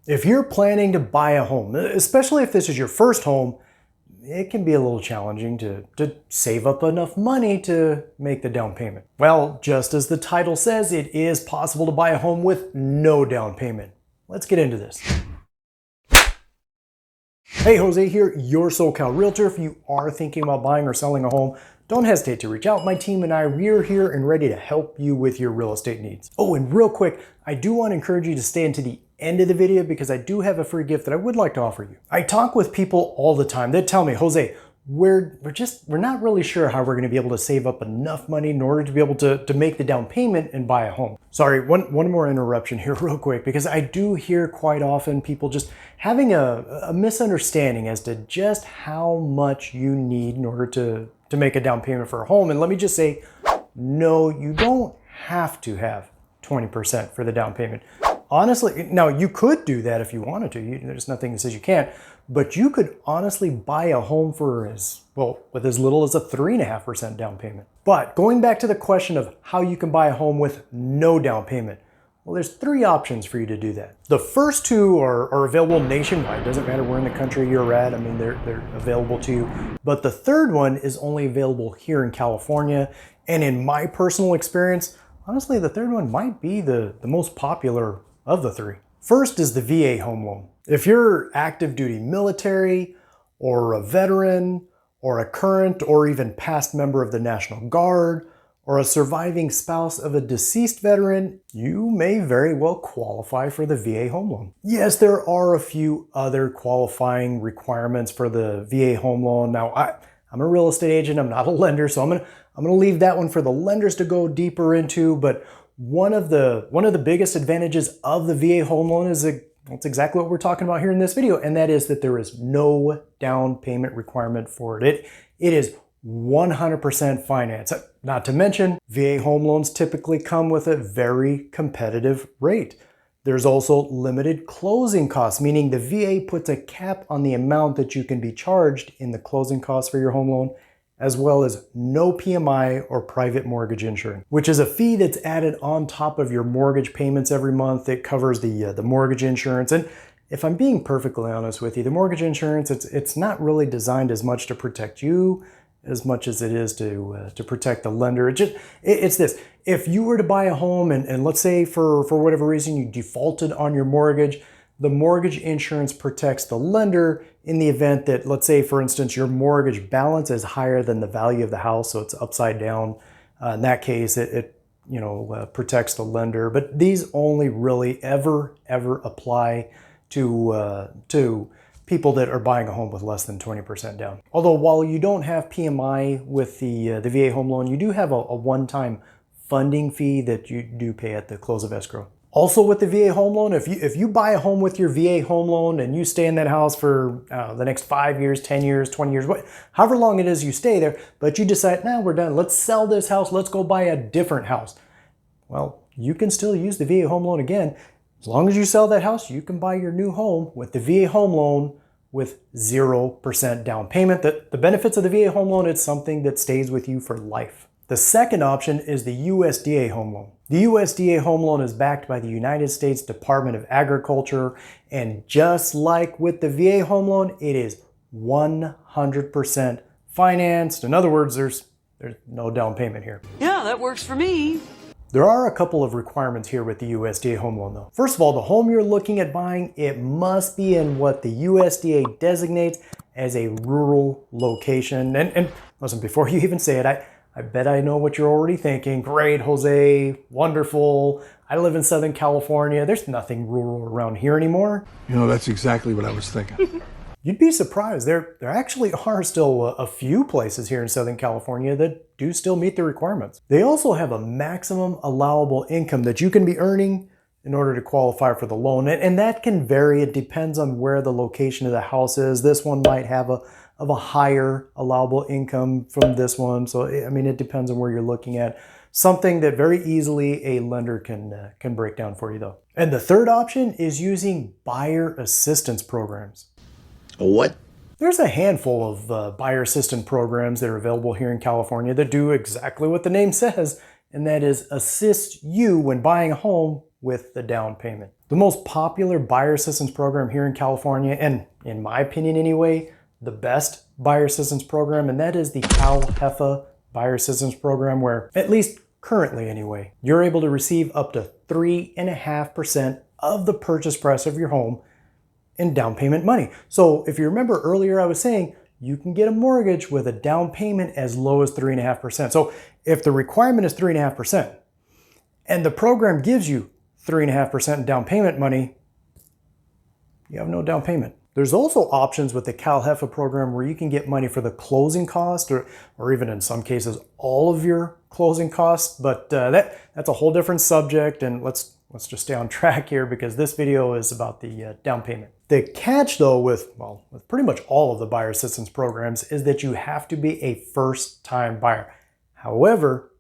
If you're planning to buy a home, especially if this is your first home, it can be a little challenging to save up enough money to make the down payment. Well, just as the title says, it is possible to buy a home with no down payment. Let's get into this. Hey, Jose here, your SoCal Realtor. If you are thinking about buying or selling a home, don't hesitate to reach out. My team and we are here and ready to help you with your real estate needs. Oh, and real quick, I do want to encourage you to stay into the end of the video because I do have a free gift that I would like to offer you. I talk with people all the time that tell me, Jose, we're not really sure how we're going to be able to save up enough money in order to be able to make the down payment and buy a home. Sorry, one more interruption here real quick, because I do hear quite often people just having a misunderstanding as to just how much you need in order to make a down payment for a home. And let me just say, no, you don't have to have 20% for the down payment. Honestly, now you could do that if you wanted to. There's nothing that says you can't, but you could honestly buy a home for with as little as a 3.5% down payment. But going back to the question of how you can buy a home with no down payment, well, there's 3 options for you to do that. The first 2 are available nationwide. Doesn't matter where in the country you're at. I mean, they're available to you. But the third one is only available here in California. And in my personal experience, honestly, the third one might be the most popular of the 3. First is the VA home loan. If you're active duty military or a veteran or a current or even past member of the National Guard or a surviving spouse of a deceased veteran, you may very well qualify for the VA home loan. Yes, there are a few other qualifying requirements for the VA home loan. Now, I'm a real estate agent, I'm not a lender, so I'm gonna leave that one for the lenders to go deeper into, but one of the biggest advantages of the VA home loan is that's exactly what we're talking about here in this video, and that is that there is no down payment requirement for it. It is 100% finance. Not to mention, VA home loans typically come with a very competitive rate. There's also limited closing costs, meaning the VA puts a cap on the amount that you can be charged in the closing costs for your home loan, as well as no PMI or private mortgage insurance, which is a fee that's added on top of your mortgage payments every month. It covers the mortgage insurance. And if I'm being perfectly honest with you, the mortgage insurance, it's not really designed as much to protect you as much as it is to protect the lender. It's this. If you were to buy a home and let's say for whatever reason you defaulted on your mortgage, the mortgage insurance protects the lender in the event that, let's say, for instance, your mortgage balance is higher than the value of the house, so it's upside down. In that case, it protects the lender. But these only really ever apply to people that are buying a home with less than 20% down. Although while you don't have PMI with the VA home loan, you do have a one-time funding fee that you do pay at the close of escrow. Also with the VA home loan, if you buy a home with your VA home loan and you stay in that house for the next 5 years, 10 years, 20 years, however long it is you stay there, but you decide, nah, we're done, let's sell this house, let's go buy a different house. Well, you can still use the VA home loan again. As long as you sell that house, you can buy your new home with the VA home loan with 0% down payment. The benefits of the VA home loan, it's something that stays with you for life. The second option is the USDA home loan. The USDA home loan is backed by the United States Department of Agriculture, and just like with the VA home loan, it is 100% financed. In other words, there's no down payment here. Yeah, that works for me. There are a couple of requirements here with the USDA home loan though. First of all, the home you're looking at buying, it must be in what the USDA designates as a rural location. And listen, before you even say it, I bet I know what you're already thinking. Great, Jose, wonderful. I live in Southern California. There's nothing rural around here anymore. You know, that's exactly what I was thinking. You'd be surprised. There actually are still a few places here in Southern California that do still meet the requirements. They also have a maximum allowable income that you can be earning in order to qualify for the loan. And that can vary. It depends on where the location of the house is. This one might have a higher allowable income from this one. So, I mean, it depends on where you're looking at. Something that very easily a lender can break down for you though. And the third option is using buyer assistance programs. What? There's a handful of buyer assistance programs that are available here in California that do exactly what the name says, and that is assist you when buying a home with the down payment. The most popular buyer assistance program here in California, and in my opinion anyway, the best buyer assistance program, and that is the Cal-HEFA buyer assistance program, where, at least currently anyway, you're able to receive up to 3.5% of the purchase price of your home in down payment money. So if you remember earlier, I was saying you can get a mortgage with a down payment as low as 3.5%. So if the requirement is 3.5% and the program gives you 3.5% down payment money, you have no down payment. There's also options with the Cal-HEFA program where you can get money for the closing cost, or even in some cases all of your closing costs, but that's a whole different subject, and let's just stay on track here because this video is about the down payment. The catch though with pretty much all of the buyer assistance programs is that you have to be a first-time buyer. However,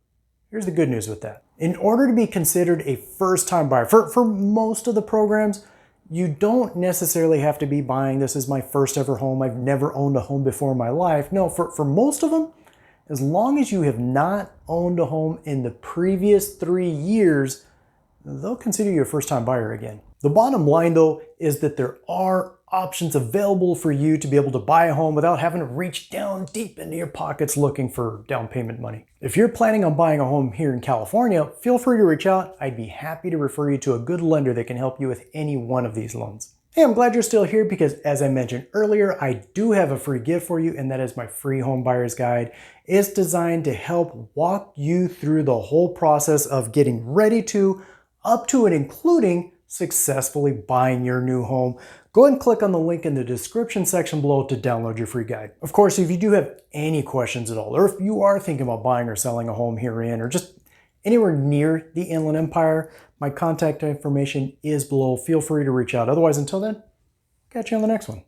here's the good news with that. In order to be considered a first-time buyer, for most of the programs, you don't necessarily have to be buying, this is my first ever home, I've never owned a home before in my life. No, for most of them, as long as you have not owned a home in the previous 3 years, they'll consider you a first-time buyer again. The bottom line though is that there are options available for you to be able to buy a home without having to reach down deep into your pockets looking for down payment money. If you're planning on buying a home here in California, feel free to reach out. I'd be happy to refer you to a good lender that can help you with any one of these loans. Hey, I'm glad you're still here because, as I mentioned earlier, I do have a free gift for you, and that is my free home buyer's guide. It's designed to help walk you through the whole process of getting ready to, up to and including successfully buying your new home. Go ahead and click on the link in the description section below to download your free guide. Of course, if you do have any questions at all, or if you are thinking about buying or selling a home herein, or just anywhere near the Inland Empire, my contact information is below. Feel free to reach out. Otherwise, until then, catch you on the next one.